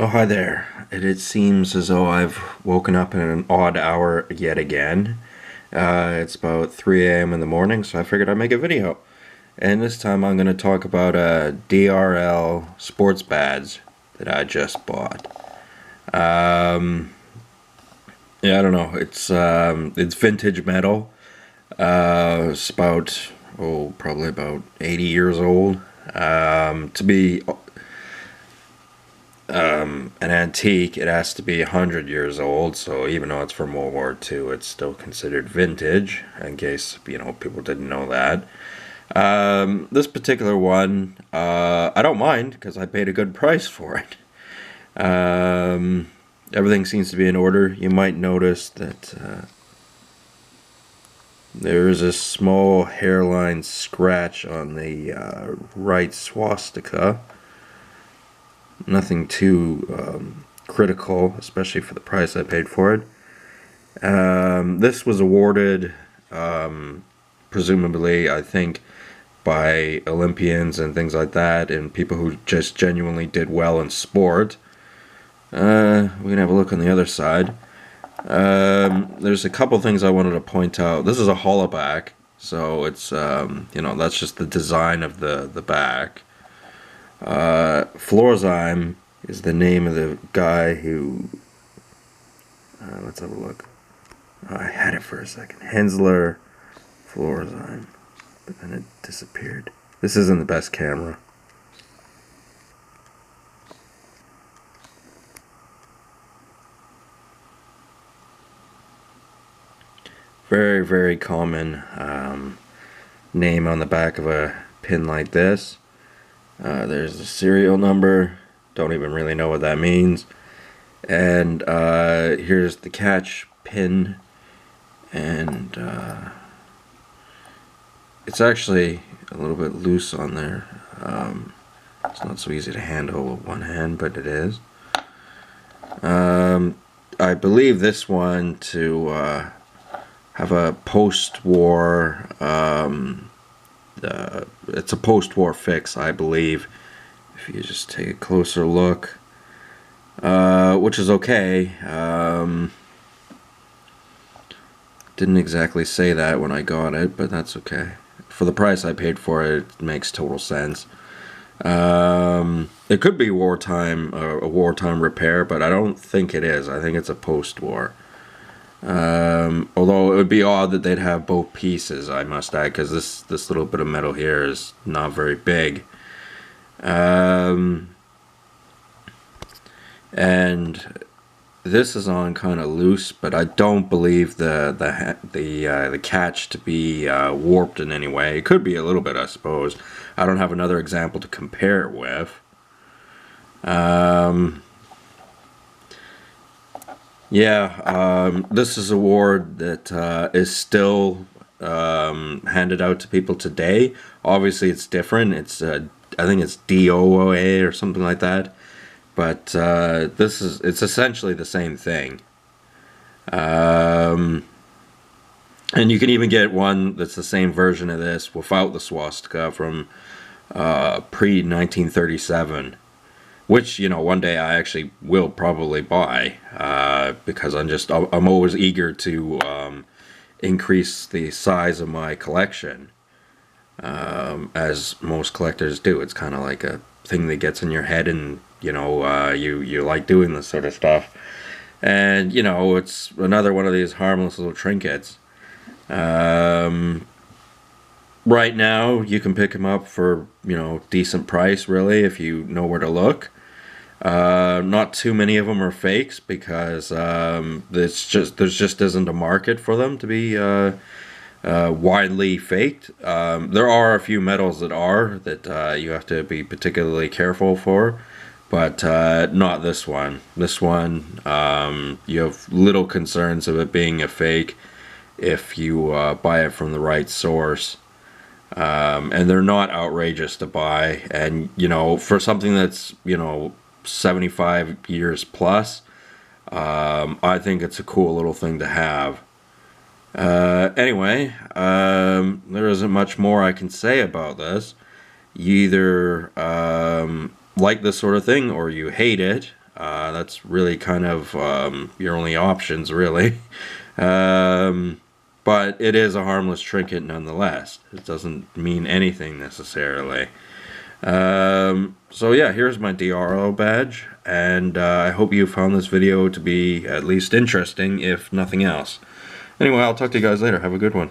Oh, hi there. It seems as though I've woken up in an odd hour yet again. It's about 3 a.m. in the morning, so I figured I'd make a video. And this time I'm going to talk about a DRL Sports Badge that I just bought. Um, yeah, I don't know. It's vintage metal. It's about, probably about 80 years old. To be an antique, it has to be 100 years old, so even though it's from World War II, it's still considered vintage, in case, people didn't know that. This particular one, I don't mind, because I paid a good price for it. Everything seems to be in order. You might notice that there is a small hairline scratch on the right swastika. Nothing too critical, especially for the price I paid for it. This was awarded, presumably, I think, by Olympians and things like that, and people who just genuinely did well in sport. We can have a look on the other side. There's a couple things I wanted to point out. This is a hollowback, so it's, that's just the design of the back. Florzheim is the name of the guy who, let's have a look. I had it for a second. Hensler Florzheim, but then it disappeared. This isn't the best camera. Very, very common name on the back of a pin like this. There's the serial number. Don't even really know what that means. And here's the catch pin. And it's actually a little bit loose on there. It's not so easy to handle with one hand, but it is. I believe this one to have a post-war it's a post-war fix, I believe, if you just take a closer look, which is okay. Didn't exactly say that when I got it, but that's okay. For the price I paid for it, it makes total sense. It could be a wartime repair, but I don't think it is. I think it's a post-war. Although it would be odd that they'd have both pieces, I must add, because this little bit of metal here is not very big. And this is on kind of loose, but I don't believe the catch to be warped in any way. It could be a little bit, I suppose. I don't have another example to compare it with. This is an award that is still handed out to people today. Obviously, it's different. It's I think it's DOA or something like that. But it's essentially the same thing. And you can even get one that's the same version of this without the swastika from pre-1937. Which, one day I actually will probably buy, because I'm always eager to increase the size of my collection, as most collectors do. It's kind of like a thing that gets in your head, and you like doing this sort of stuff. And it's another one of these harmless little trinkets. Right now, you can pick them up for decent price, really, if you know where to look. Not too many of them are fakes, because there just isn't a market for them to be widely faked. There are a few metals that you have to be particularly careful for, but not this one. This one, you have little concerns of it being a fake if you buy it from the right source. And they're not outrageous to buy, and for something that's 75 years plus, I think it's a cool little thing to have. Anyway, there isn't much more I can say about this. You either like this sort of thing or you hate it. That's really kind of your only options, really. But it is a harmless trinket nonetheless. It doesn't mean anything necessarily. So yeah, here's my DRL badge, and I hope you found this video to be at least interesting, if nothing else. Anyway, I'll talk to you guys later. Have a good one.